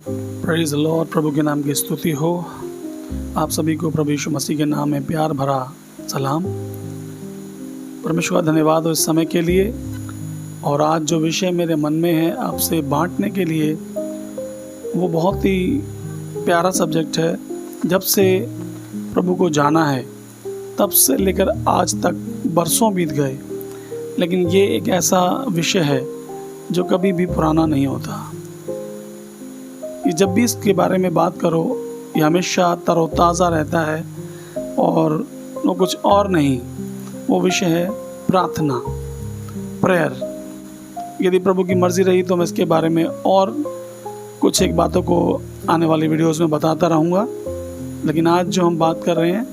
Praise the Lord. प्रभु के नाम की स्तुति हो। आप सभी को प्रभु यीशु मसीह के नाम में प्यार भरा सलाम। परमेश्वर का धन्यवाद हो इस समय के लिए। और आज जो विषय मेरे मन में है आपसे बांटने के लिए, वो बहुत ही प्यारा सब्जेक्ट है। जब से प्रभु को जाना है तब से लेकर आज तक बरसों बीत गए, लेकिन ये एक ऐसा विषय है जो कभी भी पुराना नहीं होता। ये जब भी इसके बारे में बात करो, ये हमेशा तरोताज़ा रहता है। और वो कुछ और नहीं, वो विषय है प्रार्थना, प्रेयर। यदि प्रभु की मर्ज़ी रही तो मैं इसके बारे में और कुछ एक बातों को आने वाली वीडियोस में बताता रहूँगा। लेकिन आज जो हम बात कर रहे हैं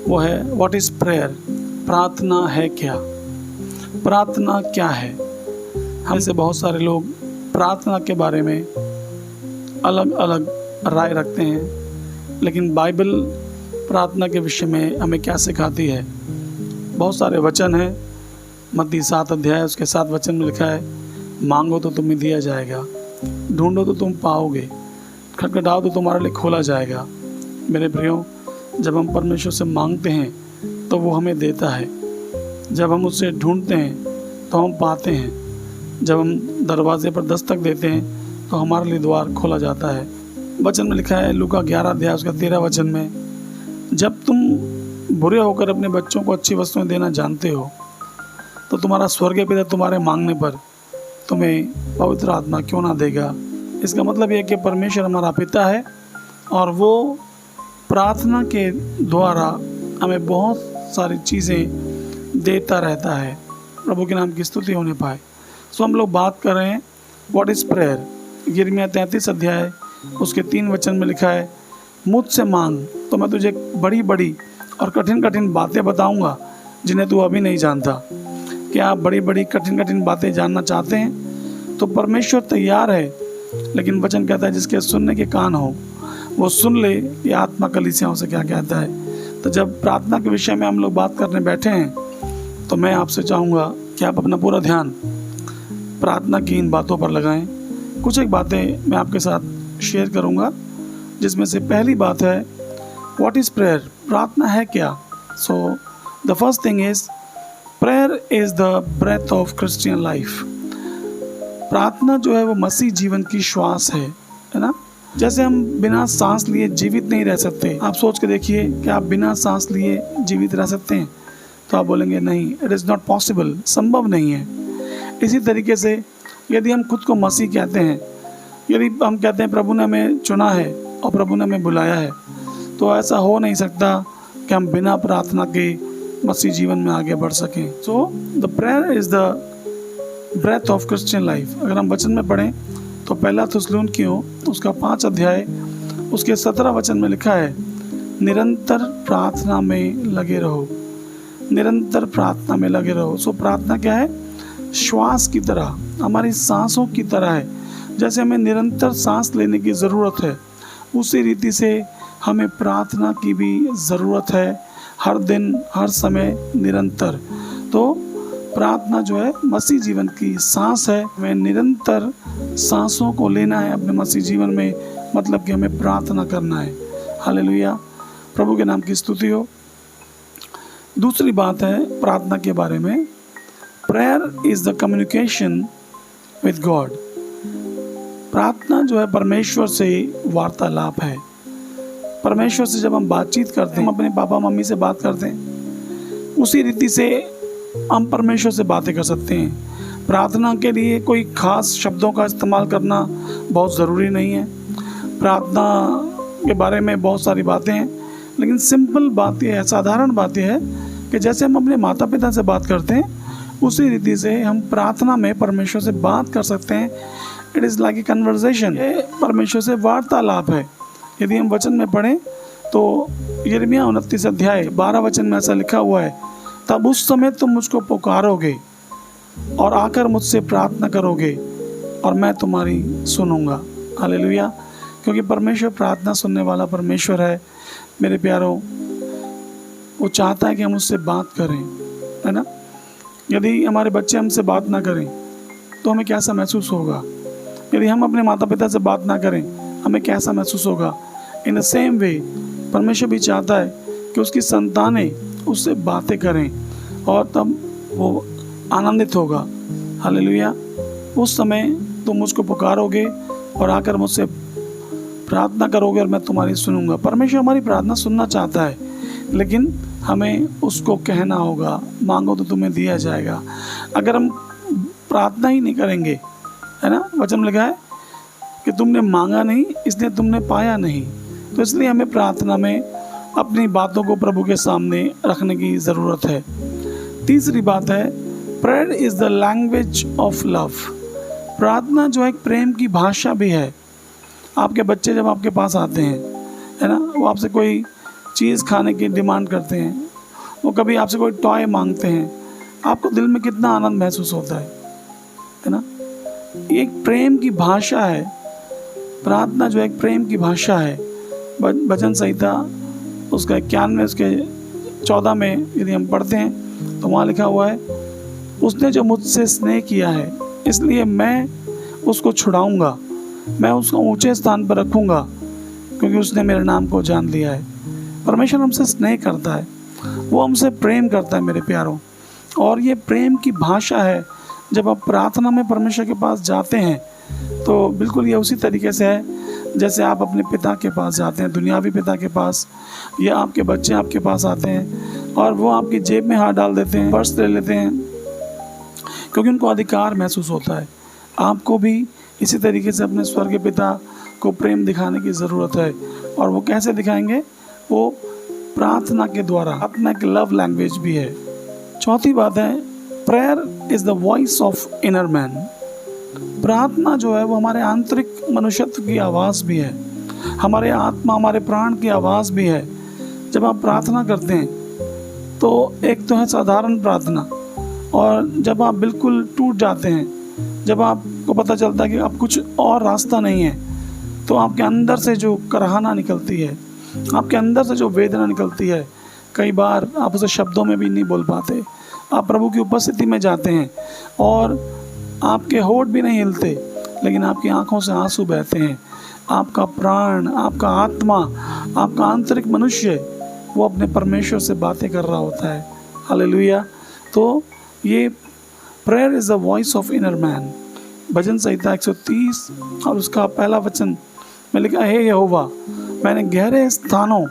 वो है व्हाट इज़ प्रेयर। प्रार्थना है क्या? प्रार्थना क्या है? हम से बहुत सारे लोग प्रार्थना के बारे में अलग अलग राय रखते हैं, लेकिन बाइबल प्रार्थना के विषय में हमें क्या सिखाती है? बहुत सारे वचन हैं। मत्ती 7 अध्याय उसके 7 वचन में लिखा है, मांगो तो तुम्हें दिया जाएगा, ढूंढो तो तुम पाओगे, खटखटाओ तो तुम्हारे लिए खोला जाएगा। मेरे प्रियो, जब हम परमेश्वर से मांगते हैं तो वो हमें देता है। जब हम उससे ढूंढते हैं तो हम पाते हैं। जब हम दरवाजे पर दस्तक देते हैं तो हमारे लिए द्वार खोला जाता है। वचन में लिखा है, लूका 11 अध्याय उसका 13 वचन में, जब तुम बुरे होकर अपने बच्चों को अच्छी वस्तुएं देना जानते हो तो तुम्हारा स्वर्गीय पिता तुम्हारे मांगने पर तुम्हें पवित्र आत्मा क्यों ना देगा। इसका मतलब यह है कि परमेश्वर हमारा पिता है और वो प्रार्थना के द्वारा हमें बहुत सारी चीज़ें देता रहता है। प्रभु के नाम की स्तुति होने पाए। सो हम लोग बात कर रहे हैं व्हाट इज़ प्रेयर। यिर्मयाह 33 अध्याय उसके 3 वचन में लिखा है, मुझसे मांग तो मैं तुझे बड़ी बड़ी और कठिन कठिन बातें बताऊंगा जिन्हें तू अभी नहीं जानता। क्या आप बड़ी बड़ी कठिन कठिन बातें जानना चाहते हैं? तो परमेश्वर तैयार है, लेकिन वचन कहता है जिसके सुनने के कान हो वो सुन ले कि आत्मा कलीसियाओं से क्या कहता है। तो जब प्रार्थना के विषय में हम लोग बात करने बैठे हैं तो मैं आपसे चाहूँगा कि आप अपना पूरा ध्यान प्रार्थना की इन बातों पर लगाएं। कुछ एक बातें मैं आपके साथ शेयर करूंगा, जिसमें से पहली बात है व्हाट इज़ प्रेयर। प्रार्थना है क्या? So the first thing is prayer is the breath of Christian life. प्रार्थना जो है वो मसीह जीवन की श्वास है ना। जैसे हम बिना सांस लिए जीवित नहीं रह सकते। आप सोच के देखिए कि आप बिना सांस लिए जीवित रह सकते हैं? तो आप बोलेंगे नहीं, इट इज़ नॉट पॉसिबल, संभव नहीं है। इसी तरीके से यदि हम खुद को मसीह कहते हैं, यदि हम कहते हैं प्रभु ने हमें चुना है और प्रभु ने हमें बुलाया है, तो ऐसा हो नहीं सकता कि हम बिना प्रार्थना के मसीह जीवन में आगे बढ़ सकें। So the prayer is the breath of Christian life. अगर हम वचन में पढ़ें तो पहला थिस्सलुनीकियों उसका 5 अध्याय उसके 17 वचन में लिखा है, निरंतर प्रार्थना में लगे रहो, निरंतर प्रार्थना में लगे रहो। सो प्रार्थना क्या है? श्वास की तरह, हमारी सांसों की तरह है। जैसे हमें निरंतर सांस लेने की ज़रूरत है, उसी रीति से हमें प्रार्थना की भी ज़रूरत है, हर दिन हर समय निरंतर। तो प्रार्थना जो है मसीह जीवन की सांस है। हमें निरंतर सांसों को लेना है अपने मसीह जीवन में, मतलब कि हमें प्रार्थना करना है। हालेलुया, प्रभु के नाम की स्तुति हो। दूसरी बात है प्रार्थना के बारे में, prayer is the communication with God. प्रार्थना जो है परमेश्वर से वार्तालाप है। परमेश्वर से जब हम बातचीत करते हैं, हम अपने पापा मम्मी से बात करते हैं, उसी रीति से हम परमेश्वर से बातें कर सकते हैं। प्रार्थना के लिए कोई खास शब्दों का इस्तेमाल करना बहुत ज़रूरी नहीं है। प्रार्थना के बारे में बहुत सारी बातें हैं, लेकिन सिंपल बात यह है, साधारण बात यह है कि जैसे हम अपने माता पिता से बात करते हैं, उसी रीति से हम प्रार्थना में परमेश्वर से बात कर सकते हैं। It is like a conversation. ये परमेश्वर से वार्तालाप है। यदि हम वचन में पढ़ें तो यिर्मयाह 29 अध्याय 12 वचन में ऐसा लिखा हुआ है, तब उस समय तुम मुझको पुकारोगे और आकर मुझसे प्रार्थना करोगे और मैं तुम्हारी सुनूंगा। हालेलुया, क्योंकि परमेश्वर प्रार्थना सुनने वाला परमेश्वर है। मेरे प्यारों, वो चाहता है कि हम उससे बात करें, है ना। यदि हमारे बच्चे हमसे बात ना करें तो हमें कैसा महसूस होगा? यदि हम अपने माता पिता से बात ना करें हमें कैसा महसूस होगा। इन द सेम वे परमेश्वर भी चाहता है कि उसकी संतानें उससे बातें करें और तब वो आनंदित होगा। हालेलुया। उस समय तुम मुझको पुकारोगे और आकर मुझसे प्रार्थना करोगे और मैं तुम्हारी सुनूंगा। परमेश्वर हमारी प्रार्थना सुनना चाहता है, लेकिन हमें उसको कहना होगा, मांगो तो तुम्हें दिया जाएगा। अगर हम प्रार्थना ही नहीं करेंगे, है ना, वचन में लिखा है कि तुमने मांगा नहीं इसलिए तुमने पाया नहीं। तो इसलिए हमें प्रार्थना में अपनी बातों को प्रभु के सामने रखने की ज़रूरत है। तीसरी बात है, prayer is the language of love. प्रार्थना जो है एक प्रेम की भाषा भी है। आपके बच्चे जब आपके पास आते हैं, है ना, वो आपसे कोई चीज़ खाने की डिमांड करते हैं, वो कभी आपसे कोई टॉय मांगते हैं, आपको दिल में कितना आनंद महसूस होता है ना। ये एक प्रेम की भाषा है। प्रार्थना जो है एक प्रेम की भाषा है। भजन संहिता उसका 91 उसके 14 में यदि हम पढ़ते हैं तो वहाँ लिखा हुआ है, उसने जो मुझसे स्नेह किया है इसलिए मैं उसको छुड़ाऊंगा, मैं उसको ऊंचे स्थान पर रखूंगा क्योंकि उसने मेरे नाम को जान लिया है। परमेश्वर हमसे स्नेह करता है, वो हमसे प्रेम करता है मेरे प्यारों। और ये प्रेम की भाषा है। जब आप प्रार्थना में परमेश्वर के पास जाते हैं तो बिल्कुल ये उसी तरीके से है जैसे आप अपने पिता के पास जाते हैं, दुनियावी पिता के पास, या आपके बच्चे आपके पास आते हैं और वो आपकी जेब में हाथ डाल देते हैं, पर्स ले लेते हैं, क्योंकि उनको अधिकार महसूस होता है। आपको भी इसी तरीके से अपने स्वर्गीय पिता को प्रेम दिखाने की ज़रूरत है। और वो कैसे दिखाएंगे? वो प्रार्थना के द्वारा। प्रार्थना एक लव लैंग्वेज भी है। चौथी बात है, prayer is the voice of inner man. प्रार्थना जो है वो हमारे आंतरिक मनुष्यत्व की आवाज़ भी है, हमारे आत्मा, हमारे प्राण की आवाज़ भी है। जब आप प्रार्थना करते हैं तो एक तो है साधारण प्रार्थना, और जब आप बिल्कुल टूट जाते हैं, जब आपको पता चलता है कि अब कुछ और रास्ता नहीं है, तो आपके अंदर से जो कराहना निकलती है, आपके अंदर से जो वेदना निकलती है, कई बार आप उसे शब्दों में भी नहीं बोल पाते। आप प्रभु की उपस्थिति में जाते हैं और आपके होठ भी नहीं हिलते, लेकिन आपकी आंखों से आंसू बहते हैं। आपका प्राण, आपका आत्मा, आपका आंतरिक मनुष्य वो अपने परमेश्वर से बातें कर रहा होता है। हालेलुया। तो ये prayer is the voice of inner man. भजन संहिता 130 और उसका पहला वचन में लिखा, हे यहोवा, मैंने गहरे स्थानों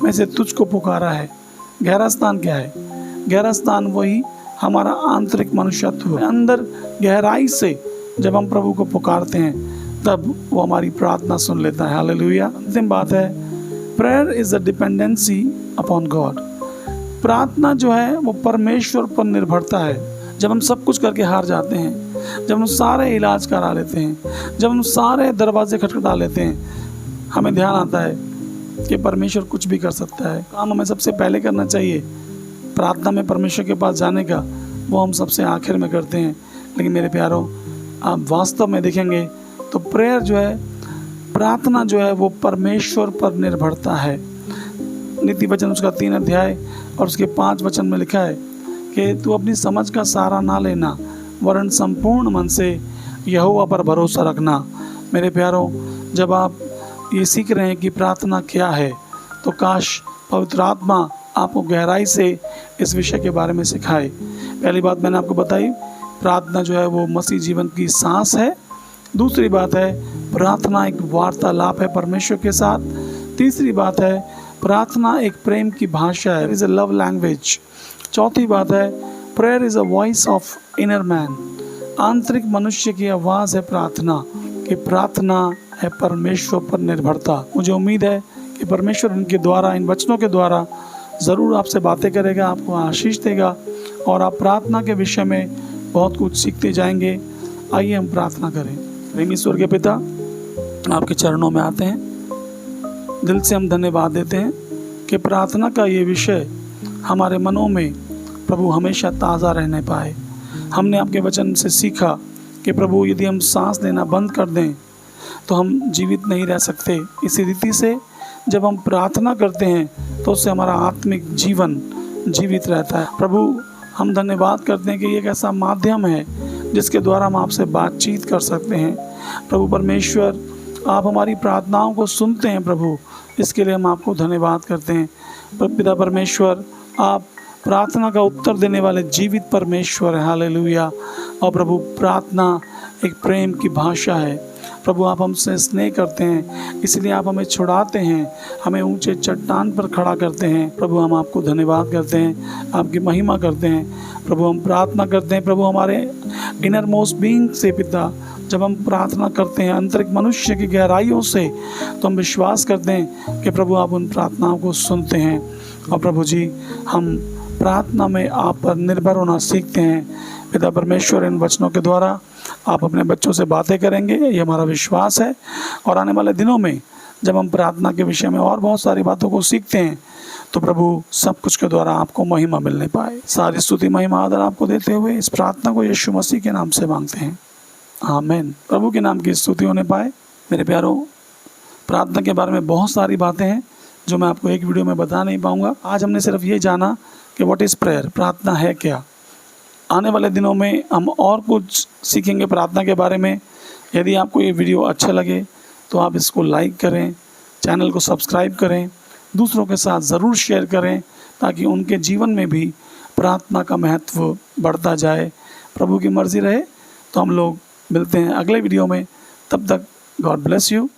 में से तुझको पुकारा है। गहरा स्थान क्या है? गहरा स्थान वही हमारा आंतरिक मनुष्यत्व है। अंदर गहराई से जब हम प्रभु को पुकारते हैं तब वो हमारी प्रार्थना सुन लेता है। हालेलुया। अंतिम बात है, prayer is the dependency upon God. प्रार्थना जो है वो परमेश्वर पर निर्भरता है। जब हम सब कुछ करके हार जाते हैं, जब हम सारे इलाज करा लेते हैं, जब हम सारे दरवाजे खटखटा लेते हैं, हमें ध्यान आता है कि परमेश्वर कुछ भी कर सकता है। काम हमें सबसे पहले करना चाहिए प्रार्थना में परमेश्वर के पास जाने का, वो हम सबसे आखिर में करते हैं। लेकिन मेरे प्यारों, आप वास्तव में देखेंगे तो प्रेयर जो है, प्रार्थना जो है वो परमेश्वर पर निर्भरता है। नीति वचन उसका 3 अध्याय और उसके 5 वचन में लिखा है कि तू अपनी समझ का सहारा ना लेना, वरन संपूर्ण मन से यहोवा पर भरोसा रखना। मेरे प्यारों, जब आप ये सीख रहे हैं कि प्रार्थना क्या है, तो काश पवित्र आत्मा आपको गहराई से इस विषय के बारे में सिखाए। पहली बात मैंने आपको बताई, प्रार्थना जो है वो मसीह जीवन की सांस है। दूसरी बात है, प्रार्थना एक वार्तालाप है परमेश्वर के साथ। तीसरी बात है, प्रार्थना एक प्रेम की भाषा है, इज़ अ लव लैंग्वेज। चौथी बात है, prayer is a voice of inner man. आंतरिक मनुष्य की आवाज़ है प्रार्थना, कि प्रार्थना है परमेश्वर पर निर्भरता। मुझे उम्मीद है कि परमेश्वर इनके द्वारा, इन वचनों के द्वारा ज़रूर आपसे बातें करेगा, आपको आशीष देगा और आप प्रार्थना के विषय में बहुत कुछ सीखते जाएंगे। आइए हम प्रार्थना करें। प्रेमी स्वर्गीय पिता, आपके चरणों में आते हैं, दिल से हम धन्यवाद देते हैं कि प्रार्थना का ये विषय हमारे मनों में प्रभु हमेशा ताज़ा रहने पाए। हमने आपके वचन से सीखा कि प्रभु यदि हम सांस लेना बंद कर दें तो हम जीवित नहीं रह सकते। इसी रीति से जब हम प्रार्थना करते हैं तो उससे हमारा आत्मिक जीवन जीवित रहता है। प्रभु, हम धन्यवाद करते हैं कि ये एक ऐसा माध्यम है जिसके द्वारा हम आपसे बातचीत कर सकते हैं। प्रभु परमेश्वर, आप हमारी प्रार्थनाओं को सुनते हैं प्रभु, इसके लिए हम आपको धन्यवाद करते हैं। पिता परमेश्वर, आप प्रार्थना का उत्तर देने वाले जीवित परमेश्वर हैं। हालेलुया। और प्रभु, प्रार्थना एक प्रेम की भाषा है प्रभु। आप हमसे स्नेह करते हैं, इसलिए आप हमें छुड़ाते हैं, हमें ऊंचे चट्टान पर खड़ा करते हैं। प्रभु, हम आपको धन्यवाद करते हैं, आपकी महिमा करते हैं। प्रभु, हम प्रार्थना करते हैं प्रभु, हमारे इनर मोस्ट बीइंग से पिता, जब हम प्रार्थना करते हैं आंतरिक मनुष्य की गहराइयों से, तो हम विश्वास करते हैं कि प्रभु आप उन प्रार्थनाओं को सुनते हैं। और प्रभु जी, हम प्रार्थना में आप पर निर्भर होना सीखते हैं। पिता परमेश्वर, इन वचनों के द्वारा आप अपने बच्चों से बातें करेंगे, ये हमारा विश्वास है। और आने वाले दिनों में जब हम प्रार्थना के विषय में और बहुत सारी बातों को सीखते हैं, तो प्रभु सब कुछ के द्वारा आपको महिमा मिलने पाए। सारी स्तुति महिमा आदर आपको देते हुए इस प्रार्थना को यीशु मसीह के नाम से मांगते हैं, आमीन। प्रभु के नाम की स्तुति होने पाए। मेरे प्यारों, प्रार्थना के बारे में बहुत सारी बातें हैं जो मैं आपको एक वीडियो में बता नहीं पाऊँगा। आज हमने सिर्फ ये जाना कि व्हाट इज़ प्रेयर, प्रार्थना है क्या। आने वाले दिनों में हम और कुछ सीखेंगे प्रार्थना के बारे में। यदि आपको ये वीडियो अच्छा लगे तो आप इसको लाइक करें, चैनल को सब्सक्राइब करें, दूसरों के साथ ज़रूर शेयर करें, ताकि उनके जीवन में भी प्रार्थना का महत्व बढ़ता जाए। प्रभु की मर्ज़ी रहे तो हम लोग मिलते हैं अगले वीडियो में। तब तक गॉड ब्लेस यू।